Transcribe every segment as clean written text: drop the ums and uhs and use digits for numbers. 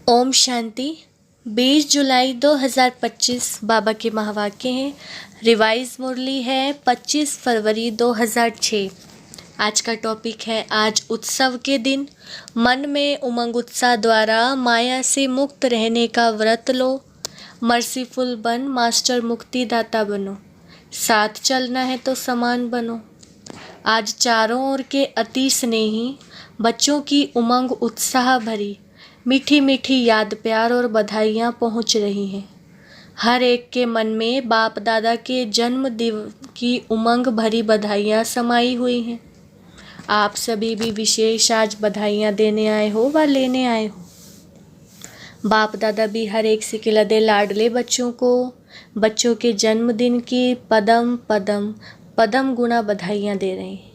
ओम शांति। 20 जुलाई 2025 बाबा के महावाक्य हैं। रिवाइज मुरली है 25 फरवरी 2006। आज का टॉपिक है आज उत्सव के दिन मन में उमंग उत्साह द्वारा माया से मुक्त रहने का व्रत लो। मर्सीफुल बन मास्टर मुक्तिदाता बनो। साथ चलना है तो समान बनो। आज चारों ओर के अति स्नेही बच्चों की उमंग उत्साह भरी मीठी मीठी याद प्यार और बधाइयाँ पहुँच रही हैं। हर एक के मन में बाप दादा के जन्म दिवस की उमंग भरी बधाइयाँ समाई हुई हैं। आप सभी भी विशेष आज बधाइयाँ देने आए हो व लेने आए हो। बाप दादा भी हर एक से खिलते लाडले बच्चों को बच्चों के जन्मदिन की पदम पदम पदम गुना बधाइयाँ दे रहे हैं।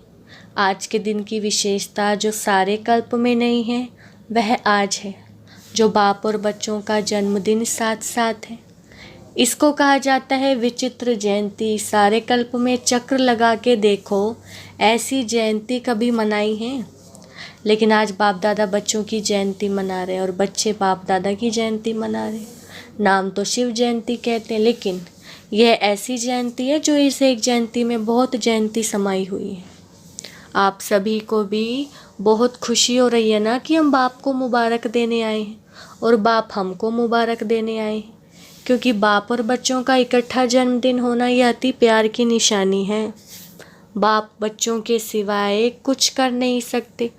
आज के दिन की विशेषता जो सारे कल्प में नहीं है वह आज है, जो बाप और बच्चों का जन्मदिन साथ साथ है। इसको कहा जाता है विचित्र जयंती। सारे कल्प में चक्र लगा के देखो, ऐसी जयंती कभी मनाई है? लेकिन आज बाप दादा बच्चों की जयंती मना रहे हैं और बच्चे बाप दादा की जयंती मना रहे हैं। नाम तो शिव जयंती कहते हैं, लेकिन यह ऐसी जयंती है जो इस एक जयंती में बहुत जयंती समाई हुई है। आप सभी को भी बहुत खुशी हो रही है ना कि हम बाप को मुबारक देने आए हैं और बाप हमको मुबारक देने आए हैं, क्योंकि बाप और बच्चों का इकट्ठा जन्मदिन होना यह अति प्यार की निशानी है। बाप बच्चों के सिवाय कुछ कर नहीं सकते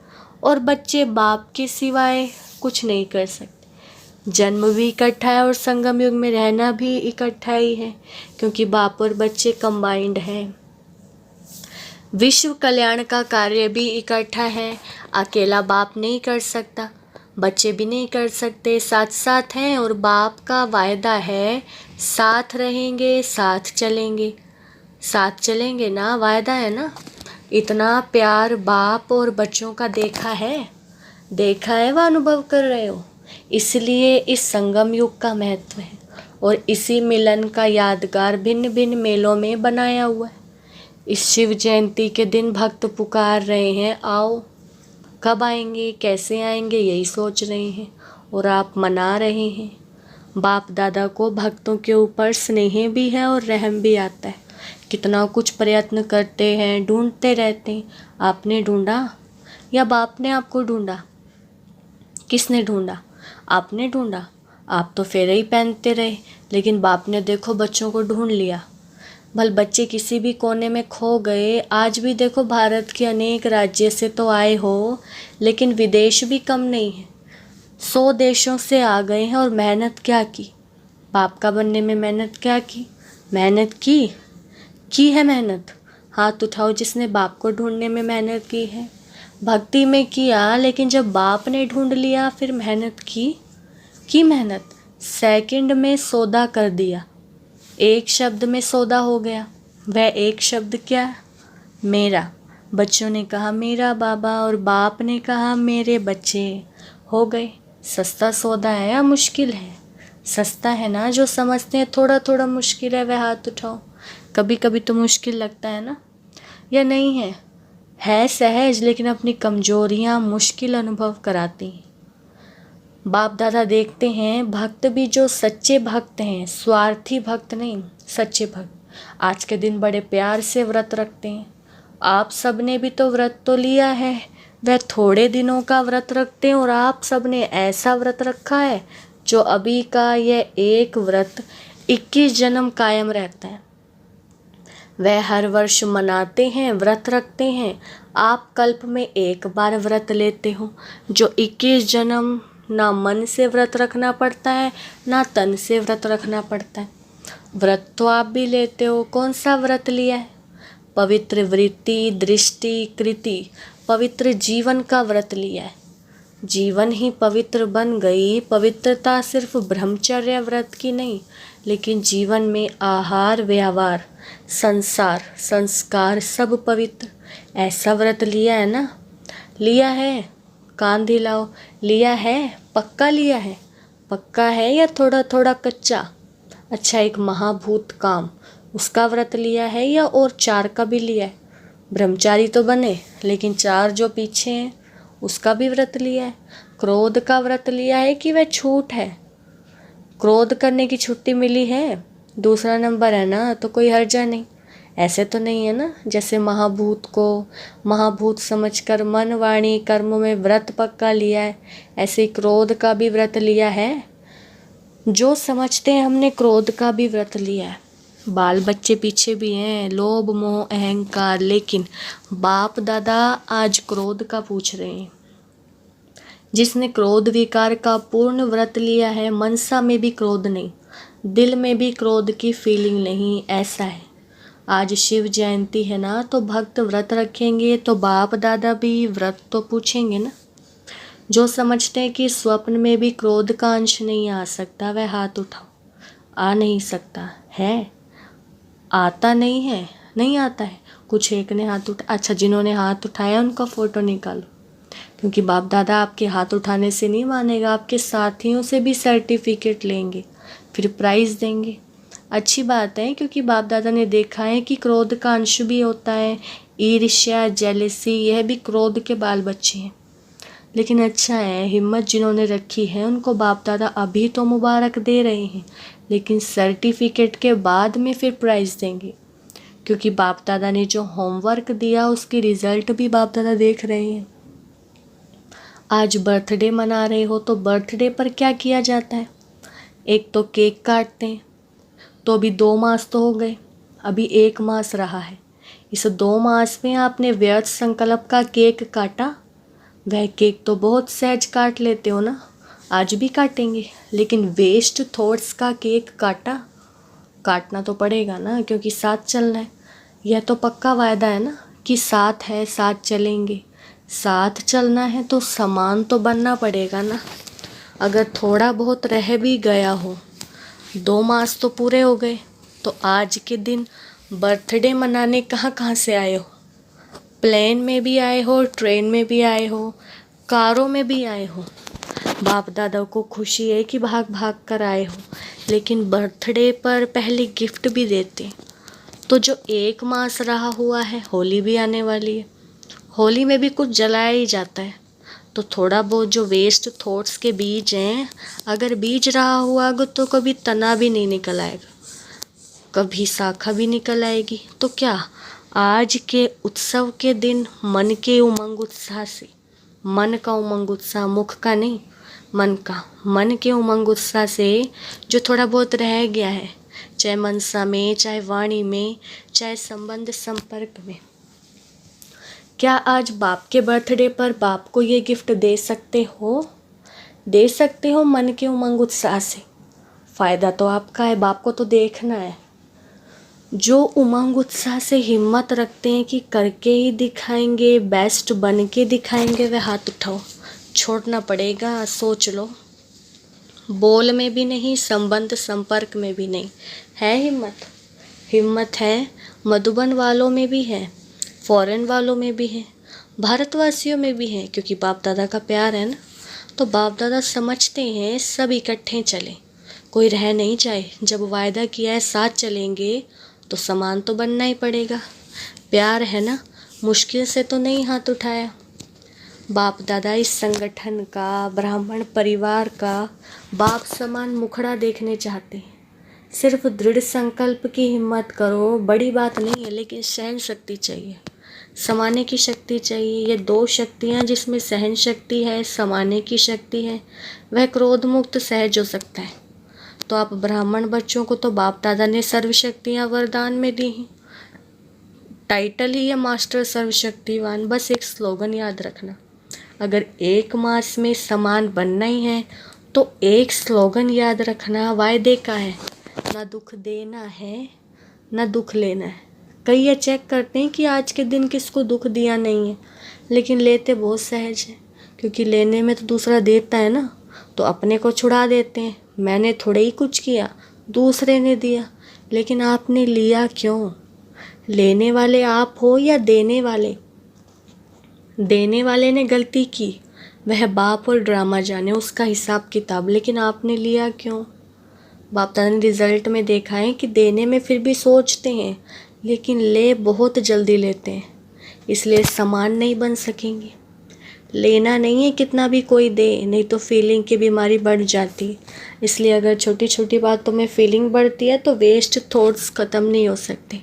और बच्चे बाप के सिवाय कुछ नहीं कर सकते। जन्म भी इकट्ठा है और संगम युग में रहना भी इकट्ठा ही है, क्योंकि बाप और बच्चे कंबाइंड हैं। विश्व कल्याण का कार्य भी इकट्ठा है। अकेला बाप नहीं कर सकता, बच्चे भी नहीं कर सकते, साथ साथ हैं और बाप का वायदा है साथ रहेंगे साथ चलेंगे। साथ चलेंगे ना, वायदा है ना। इतना प्यार बाप और बच्चों का देखा है व अनुभव कर रहे हो। इसलिए इस संगम युग का महत्व है और इसी मिलन का यादगार भिन्न भिन्न मेलों में बनाया हुआ है। इस शिव जयंती के दिन भक्त पुकार रहे हैं, आओ। कब आएंगे, कैसे आएंगे, यही सोच रहे हैं और आप मना रहे हैं। बाप दादा को भक्तों के ऊपर स्नेह भी है और रहम भी आता है। कितना कुछ प्रयत्न करते हैं, ढूंढते रहते हैं। आपने ढूंढा या बाप ने आपको ढूंढा? किसने ढूंढा? आपने ढूंढा। आप तो फेरे ही पहनते रहे, लेकिन बाप ने देखो बच्चों को ढूंढ लिया। भल बच्चे किसी भी कोने में खो गए। आज भी देखो भारत के अनेक राज्य से तो आए हो, लेकिन विदेश भी कम नहीं है। 100 देशों से आ गए हैं और मेहनत क्या की? बाप का बनने में मेहनत क्या की? मेहनत की है मेहनत। हाथ उठाओ जिसने बाप को ढूंढने में मेहनत की है। भक्ति में किया, लेकिन जब बाप ने ढूंढ लिया फिर मेहनत की मेहनत सेकंड में सौदा कर दिया। एक शब्द में सौदा हो गया। वह एक शब्द क्या? मेरा। बच्चों ने कहा मेरा बाबा और बाप ने कहा मेरे बच्चे। हो गए। सस्ता सौदा है या मुश्किल है? सस्ता है ना। जो समझते हैं थोड़ा थोड़ा मुश्किल है वह हाथ उठाओ। कभी कभी तो मुश्किल लगता है ना, या नहीं है सहज, लेकिन अपनी कमजोरियां मुश्किल अनुभव कराती हैं। बाप दादा देखते हैं भक्त भी जो सच्चे भक्त हैं, स्वार्थी भक्त नहीं, सच्चे भक्त आज के दिन बड़े प्यार से व्रत रखते हैं। आप सब ने भी तो व्रत तो लिया है, वह थोड़े दिनों का व्रत रखते हैं और आप सब ने ऐसा व्रत रखा है जो अभी का यह एक व्रत 21 जन्म कायम रहता है। वह हर वर्ष मनाते हैं, व्रत रखते हैं। आप कल्प में एक बार व्रत लेते हो, जो 21 जन्म ना मन से व्रत रखना पड़ता है ना तन से व्रत रखना पड़ता है। व्रत तो आप भी लेते हो। कौन सा व्रत लिया है? पवित्र वृत्ति, दृष्टि, कृति, पवित्र जीवन का व्रत लिया है। जीवन ही पवित्र बन गई। पवित्रता सिर्फ ब्रह्मचर्य व्रत की नहीं, लेकिन जीवन में आहार, व्यवहार, संसार, संस्कार सब पवित्र। ऐसा व्रत लिया है ना? लिया है। कान दिलाओ। लिया है? पक्का लिया है? पक्का है या थोड़ा थोड़ा कच्चा? अच्छा, एक महाभूत काम उसका व्रत लिया है या और 4 का भी लिया है? ब्रह्मचारी तो बने, लेकिन 4 जो पीछे हैं उसका भी व्रत लिया है। क्रोध का व्रत लिया है कि वह छूट है? क्रोध करने की छुट्टी मिली है, दूसरा नंबर है ना, तो कोई हर्जा नहीं। ऐसे तो नहीं है ना जैसे महाभूत को महाभूत समझकर मन वाणी कर्म में व्रत पक्का लिया है, ऐसे ही क्रोध का भी व्रत लिया है। जो समझते हैं हमने क्रोध का भी व्रत लिया है। बाल बच्चे पीछे भी हैं, लोभ मोह अहंकार, लेकिन बाप दादा आज क्रोध का पूछ रहे हैं। जिसने क्रोध विकार का पूर्ण व्रत लिया है, मनसा में भी क्रोध नहीं, दिल में भी क्रोध की फीलिंग नहीं, ऐसा है। आज शिव जयंती है ना, तो भक्त व्रत रखेंगे तो बाप दादा भी व्रत तो पूछेंगे ना। जो समझते हैं कि स्वप्न में भी क्रोध का अंश नहीं आ सकता, वह हाथ उठाओ। आ नहीं सकता है, आता नहीं है, नहीं आता है। कुछ एक ने हाथ उठा, अच्छा जिन्होंने हाथ उठाया उनका फ़ोटो निकालो, क्योंकि बाप दादा आपके हाथ उठाने से नहीं मानेगा, आपके साथियों से भी सर्टिफिकेट लेंगे, फिर प्राइज़ देंगे। अच्छी बात है, क्योंकि बाप दादा ने देखा है कि क्रोध का अंश भी होता है, ईर्ष्या जेलेसी, यह भी क्रोध के बाल बच्चे हैं। लेकिन अच्छा है, हिम्मत जिन्होंने रखी है उनको बाप दादा अभी तो मुबारक दे रहे हैं, लेकिन सर्टिफिकेट के बाद में फिर प्राइज़ देंगे, क्योंकि बाप दादा ने जो होमवर्क दिया उसकी रिज़ल्ट भी बाप दादा देख रहे हैं। आज बर्थडे मना रहे हो तो बर्थडे पर क्या किया जाता है? एक तो केक काटते हैं, तो अभी 2 मास तो हो गए, अभी 1 मास रहा है। इस 2 मास में आपने व्यर्थ संकल्प का केक काटा? वह केक तो बहुत सहज काट लेते हो ना, आज भी काटेंगे, लेकिन वेस्ट थॉट्स का केक काटना तो पड़ेगा ना, क्योंकि साथ चलना है। यह तो पक्का वायदा है ना कि साथ है, साथ चलेंगे। साथ चलना है तो समान तो बनना पड़ेगा ना। अगर थोड़ा बहुत रह भी गया हो, 2 मास तो पूरे हो गए, तो आज के दिन बर्थडे मनाने कहाँ कहाँ से आए हो? प्लेन में भी आए हो, ट्रेन में भी आए हो, कारों में भी आए हो। बाप दादा को खुशी है कि भाग भाग कर आए हो, लेकिन बर्थडे पर पहले गिफ्ट भी देते। तो जो 1 मास रहा हुआ है, होली भी आने वाली है, होली में भी कुछ जलाया ही जाता है, तो थोड़ा बहुत जो वेस्ट थॉट्स के बीज हैं, अगर बीज रहा हुआ तो कभी तना भी नहीं निकल आएगा, कभी शाखा भी निकल आएगी। तो क्या आज के उत्सव के दिन मन के उमंग उत्साह से, मन का उमंग उत्साह, मुख का नहीं, मन के उमंग उत्साह से जो थोड़ा बहुत रह गया है, चाहे मनसा में, चाहे वाणी में, चाहे संबंध संपर्क में, क्या आज बाप के बर्थडे पर बाप को ये गिफ्ट दे सकते हो? दे सकते हो मन के उमंग उत्साह से। फ़ायदा तो आपका है, बाप को तो देखना है। जो उमंग उत्साह से हिम्मत रखते हैं कि करके ही दिखाएंगे, बेस्ट बन के दिखाएंगे, वह हाथ उठाओ। छोड़ना पड़ेगा, सोच लो। बोल में भी नहीं, संबंध संपर्क में भी नहीं, है हिम्मत। हिम्मत है, मधुबन वालों में भी है, फॉरेन वालों में भी है, भारतवासियों में भी है, क्योंकि बाप दादा का प्यार है ना। तो बाप दादा समझते हैं सब इकट्ठे चलें, कोई रह नहीं जाए। जब वायदा किया है साथ चलेंगे तो समान तो बनना ही पड़ेगा। प्यार है ना, मुश्किल से तो नहीं हाथ उठाया। बाप दादा इस संगठन का, ब्राह्मण परिवार का बाप समान मुखड़ा देखने चाहते हैं। सिर्फ दृढ़ संकल्प की हिम्मत करो, बड़ी बात नहीं है, लेकिन सहन शक्ति चाहिए, समाने की शक्ति चाहिए। ये 2 शक्तियाँ जिसमें सहन शक्ति है, समाने की शक्ति है, वह क्रोध मुक्त सहज हो सकता है। तो आप ब्राह्मण बच्चों को तो बाप दादा ने सर्वशक्तियाँ वरदान में दी हैं। टाइटल ही है मास्टर सर्वशक्तिवान। बस एक स्लोगन याद रखना, अगर 1 मास में समान बनना ही है तो एक स्लोगन याद रखना, वायदे का है, ना दुख देना है ना दुख लेना है। कई ये चेक करते हैं कि आज के दिन किसको दुख दिया नहीं है, लेकिन लेते बहुत सहज है, क्योंकि लेने में तो दूसरा देता है ना, तो अपने को छुड़ा देते हैं। मैंने थोड़े ही कुछ किया, दूसरे ने दिया, लेकिन आपने लिया क्यों? लेने वाले आप हो या देने वाले? देने वाले ने गलती की, वह बाप और ड्रामा जाने, उसका हिसाब किताब, लेकिन आपने लिया क्यों? बाप दादा ने रिजल्ट में देखा है कि देने में फिर भी सोचते हैं, लेकिन ले बहुत जल्दी लेते हैं, इसलिए समान नहीं बन सकेंगे। लेना नहीं है कितना भी कोई दे, नहीं तो फीलिंग की बीमारी बढ़ जाती। इसलिए अगर छोटी छोटी बातों में फीलिंग बढ़ती है तो वेस्ट थॉट्स ख़त्म नहीं हो सकते।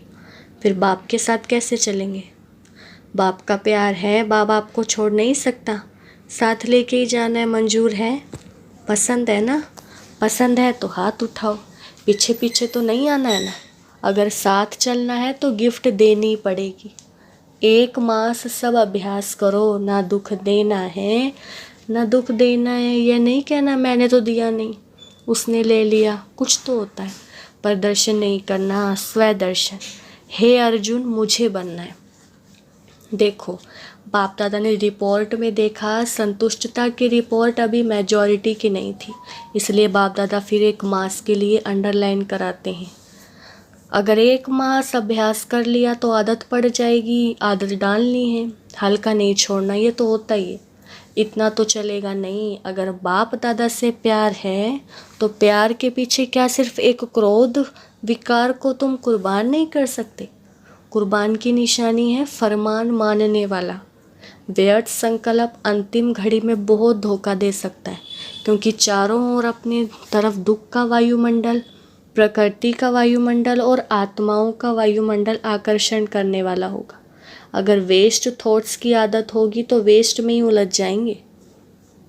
फिर बाप के साथ कैसे चलेंगे? बाप का प्यार है, बाप आपको छोड़ नहीं सकता, साथ लेके ही जाना है। मंजूर है? पसंद है ना? पसंद है तो हाथ उठाओ, पीछे पीछे तो नहीं आना है ना। अगर साथ चलना है तो गिफ्ट देनी पड़ेगी। 1 मास सब अभ्यास करो, ना दुख देना है ना दुख देना है। यह नहीं कहना मैंने तो दिया नहीं, उसने ले लिया, कुछ तो होता है। प्रदर्शन नहीं करना, स्वदर्शन। हे अर्जुन, मुझे बनना है। देखो, बाप दादा ने रिपोर्ट में देखा, संतुष्टता की रिपोर्ट अभी मेजॉरिटी की नहीं थी, इसलिए बाप दादा फिर 1 मास के लिए अंडरलाइन कराते हैं। अगर 1 मास अभ्यास कर लिया तो आदत पड़ जाएगी, आदत डालनी है, हल्का नहीं छोड़ना, ये तो होता ही है। इतना तो चलेगा नहीं। अगर बाप दादा से प्यार है तो प्यार के पीछे क्या सिर्फ एक क्रोध विकार को तुम कुर्बान नहीं कर सकते? कुर्बान की निशानी है फरमान मानने वाला। व्यर्थ संकल्प अंतिम घड़ी में बहुत धोखा दे सकता है, क्योंकि चारों ओर अपनी तरफ दुख का वायुमंडल, प्रकृति का वायुमंडल और आत्माओं का वायुमंडल आकर्षण करने वाला होगा। अगर वेस्ट थॉट्स की आदत होगी तो वेस्ट में ही उलझ जाएंगे।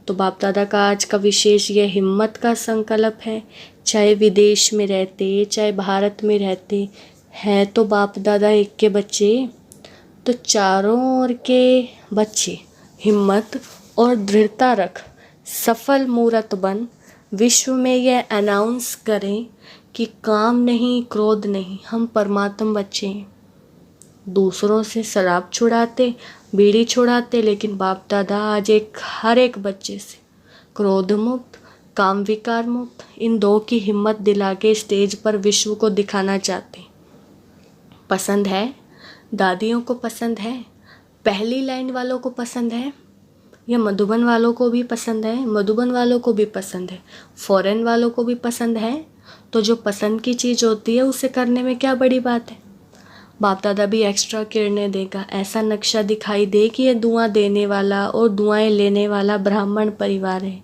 तो बाप दादा का आज का विशेष यह हिम्मत का संकल्प है। चाहे विदेश में रहते चाहे भारत में रहते हैं तो बाप दादा एक के बच्चे, तो चारों ओर के बच्चे हिम्मत और दृढ़ता रख सफल मूर्त बन विश्व में यह अनाउंस करें कि काम नहीं, क्रोध नहीं, हम परमात्मा बच्चे हैं। दूसरों से शराब छुड़ाते, बीड़ी छुड़ाते, लेकिन बाप दादा आज हर एक बच्चे से क्रोध मुक्त, काम विकार मुक्त, इन 2 की हिम्मत दिला के स्टेज पर विश्व को दिखाना चाहते। पसंद है? दादियों को पसंद है? पहली लाइन वालों को पसंद है? या मधुबन वालों को भी पसंद है? मधुबन वालों को भी पसंद है, फॉरेन वालों को भी पसंद है। तो जो पसंद की चीज़ होती है उसे करने में क्या बड़ी बात है? बाप दादा भी एक्स्ट्रा किरणें देगा, ऐसा नक्शा दिखाई दे कि ये दुआ देने वाला और दुआएं लेने वाला ब्राह्मण परिवार है,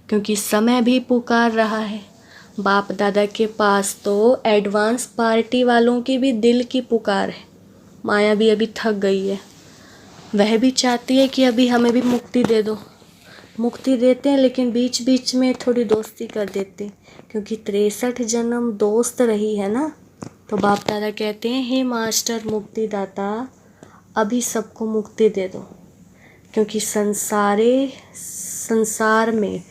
क्योंकि समय भी पुकार रहा है। बाप दादा के पास तो एडवांस पार्टी वालों की भी दिल की पुकार है। माया भी अभी थक गई है, वह भी चाहती है कि अभी हमें भी मुक्ति दे दो। मुक्ति देते हैं लेकिन बीच बीच में थोड़ी दोस्ती कर देते हैं, क्योंकि 63 जन्म दोस्त रही है ना। तो बाप दादा कहते हैं, हे मास्टर मुक्तिदाता, अभी सबको मुक्ति दे दो, क्योंकि संसार में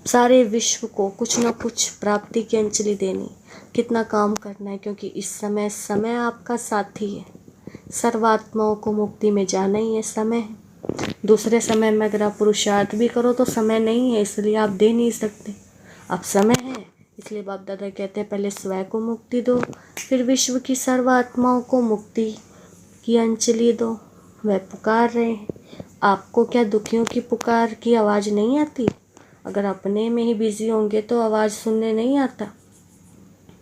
सारे विश्व को कुछ न कुछ प्राप्ति की अंजलि देनी। कितना काम करना है, क्योंकि इस समय आपका साथी है। सर्वात्माओं को मुक्ति में जाना ही है, समय है। दूसरे समय में अगर आप पुरुषार्थ भी करो तो समय नहीं है, इसलिए आप दे नहीं सकते। अब समय है, इसलिए बाप दादा कहते हैं पहले स्वयं को मुक्ति दो, फिर विश्व की सर्वात्माओं को मुक्ति की अंजलि दो। वह पुकार रहे हैं। आपको क्या दुखियों की पुकार की आवाज़ नहीं आती? अगर अपने में ही बिजी होंगे तो आवाज़ सुनने नहीं आता।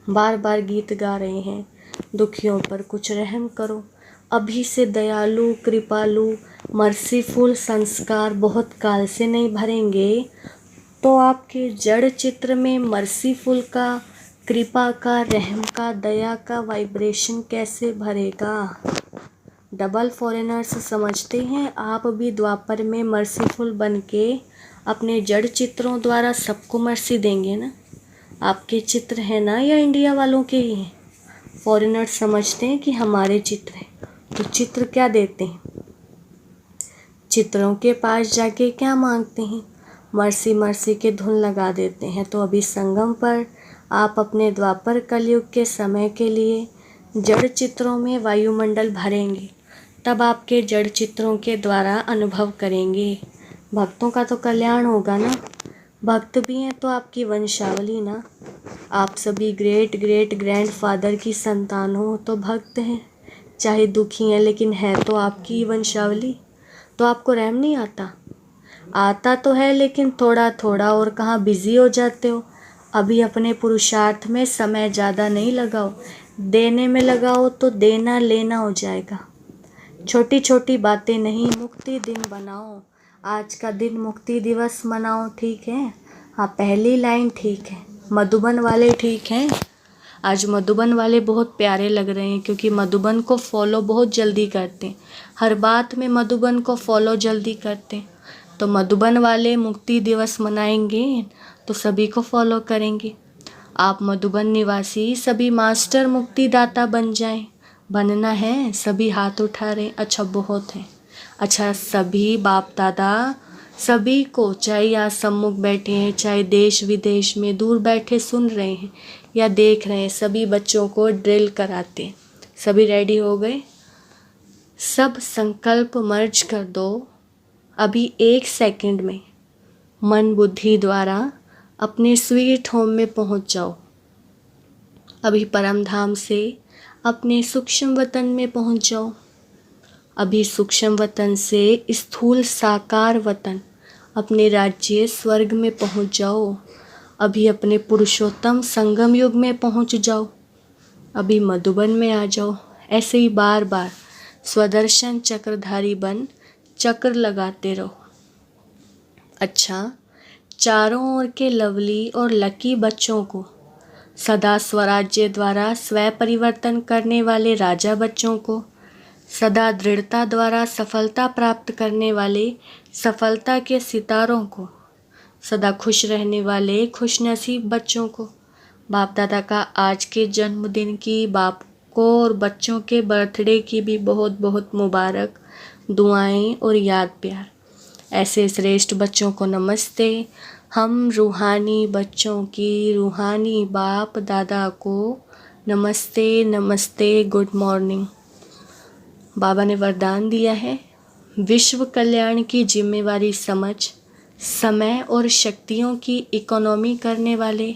बार बार गीत गा रहे हैं, दुखियों पर कुछ रहम करो। अभी से दयालु, कृपालु, मर्सीफुल संस्कार बहुत काल से नहीं भरेंगे तो आपके जड़ चित्र में मर्सीफुल का, कृपा का, रहम का, दया का वाइब्रेशन कैसे भरेगा? डबल फॉरेनर्स समझते हैं आप भी द्वापर में मर्सीफुल बन के अपने जड़ चित्रों द्वारा सबको मर्सी देंगे ना। आपके चित्र हैं ना या इंडिया वालों के ही हैं? फॉरेनर्स समझते हैं कि हमारे चित्र हैं, तो चित्र क्या देते हैं? चित्रों के पास जाके क्या मांगते हैं? मर्सी मर्सी के धुन लगा देते हैं। तो अभी संगम पर आप अपने द्वापर कलयुग के समय के लिए जड़ चित्रों में वायुमंडल भरेंगे, तब आपके जड़ चित्रों के द्वारा अनुभव करेंगे। भक्तों का तो कल्याण होगा ना। भक्त भी हैं तो आपकी वंशावली ना। आप सभी ग्रेट ग्रेट ग्रैंडफादर की संतान हो तो भक्त हैं, चाहे दुखी हैं लेकिन है तो आपकी वंशावली। तो आपको रहम नहीं आता? आता तो है लेकिन थोड़ा थोड़ा, और कहाँ बिजी हो जाते हो। अभी अपने पुरुषार्थ में समय ज़्यादा नहीं लगाओ, देने में लगाओ तो देना लेना हो जाएगा। छोटी छोटी बातें नहीं, मुक्ति दिन बनाओ। आज का दिन मुक्ति दिवस मनाओ, ठीक है। हाँ, पहली लाइन ठीक है। मधुबन वाले ठीक हैं। आज मधुबन वाले बहुत प्यारे लग रहे हैं क्योंकि मधुबन को फॉलो बहुत जल्दी करते हैं। हर बात में मधुबन को फॉलो जल्दी करते हैं। तो मधुबन वाले मुक्ति दिवस मनाएंगे तो सभी को फॉलो करेंगे। आप मधुबन निवासी सभी मास्टर मुक्तिदाता बन जाएं। बनना है, सभी हाथ उठा रहे हैं। अच्छा, बहुत है। अच्छा, सभी बाप दादा सभी को, चाहे यहाँ सम्मुख बैठे हैं, चाहे देश विदेश में दूर बैठे सुन रहे हैं या देख रहे हैं, सभी बच्चों को ड्रिल कराते हैं। सभी रेडी हो गए? सब संकल्प मर्ज कर दो। अभी 1 सेकंड में मन बुद्धि द्वारा अपने स्वीट होम में पहुंच जाओ। अभी परम धाम से अपने सूक्ष्म वतन में पहुंच जाओ। अभी सूक्ष्म वतन से स्थूल साकार वतन अपने राज्य स्वर्ग में पहुंच जाओ। अभी अपने पुरुषोत्तम संगम युग में पहुंच जाओ। अभी मधुबन में आ जाओ। ऐसे ही बार बार स्वदर्शन चक्रधारी बन चक्र लगाते रहो। अच्छा, चारों ओर के लवली और लकी बच्चों को, सदा स्वराज्य द्वारा स्वय परिवर्तन करने वाले राजा बच्चों को, सदा दृढ़ता द्वारा सफलता प्राप्त करने वाले सफलता के सितारों को, सदा खुश रहने वाले खुशनसीब बच्चों को, बाप दादा का आज के जन्मदिन की, बाप को और बच्चों के बर्थडे की भी बहुत बहुत मुबारक दुआएं और याद प्यार। ऐसे श्रेष्ठ बच्चों को नमस्ते। हम रूहानी बच्चों की रूहानी बाप दादा को नमस्ते नमस्ते, गुड मॉर्निंग। बाबा ने वरदान दिया है, विश्व कल्याण की जिम्मेवारी समझ समय और शक्तियों की इकोनॉमी करने वाले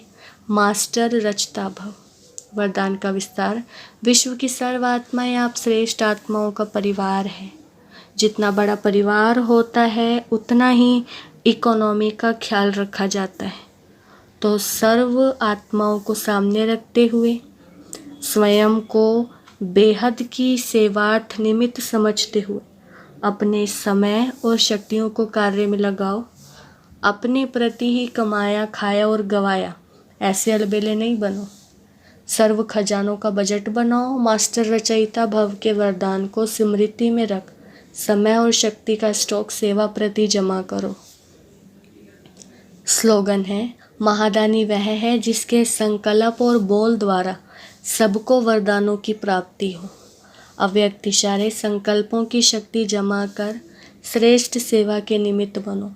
मास्टर रचता भव। वरदान का विस्तार, विश्व की सर्व आत्माएं आप श्रेष्ठ आत्माओं का परिवार है। जितना बड़ा परिवार होता है उतना ही इकोनॉमी का ख्याल रखा जाता है। तो सर्व आत्माओं को सामने रखते हुए स्वयं को बेहद की सेवार्थ निमित्त समझते हुए अपने समय और शक्तियों को कार्य में लगाओ। अपने प्रति ही कमाया खाया और गवाया ऐसे अलबेले नहीं बनो। सर्व खजानों का बजट बनाओ। मास्टर रचयिता भव के वरदान को स्मृति में रख समय और शक्ति का स्टॉक सेवा प्रति जमा करो। स्लोगन है, महादानी वह है जिसके संकल्प और बोल द्वारा सबको वरदानों की प्राप्ति हो। अव्यक्त इशारे संकल्पों की शक्ति जमा कर श्रेष्ठ सेवा के निमित्त बनो।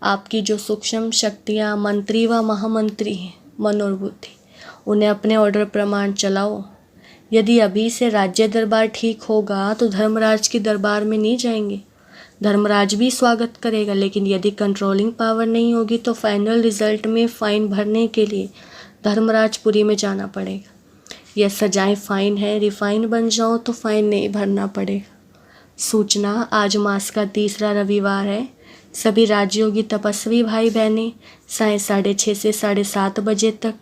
आपकी जो सूक्ष्म शक्तियाँ मंत्री व महामंत्री हैं मन और बुद्धि, उन्हें अपने ऑर्डर प्रमाण चलाओ। यदि अभी से राज्य दरबार ठीक होगा तो धर्मराज की दरबार में नहीं जाएंगे। धर्मराज भी स्वागत करेगा, लेकिन यदि कंट्रोलिंग पावर नहीं होगी तो फाइनल रिजल्ट में फ़ाइन भरने के लिए धर्मराजपुरी में जाना पड़ेगा। यह सजाएं फ़ाइन है, रिफाइन बन जाओ तो फ़ाइन नहीं भरना पड़ेगा। सूचना, आज मास का 3रा रविवार है। सभी राजयोगी तपस्वी भाई बहनें साय 6:30 से 7:30 बजे तक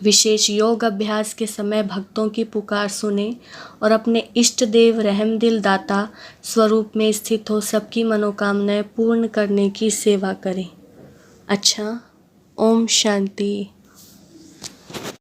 विशेष योग अभ्यास के समय भक्तों की पुकार सुने और अपने इष्ट देव रहमदिल दाता स्वरूप में स्थित हो सबकी मनोकामनाएं पूर्ण करने की सेवा करें। अच्छा, ओम शांति।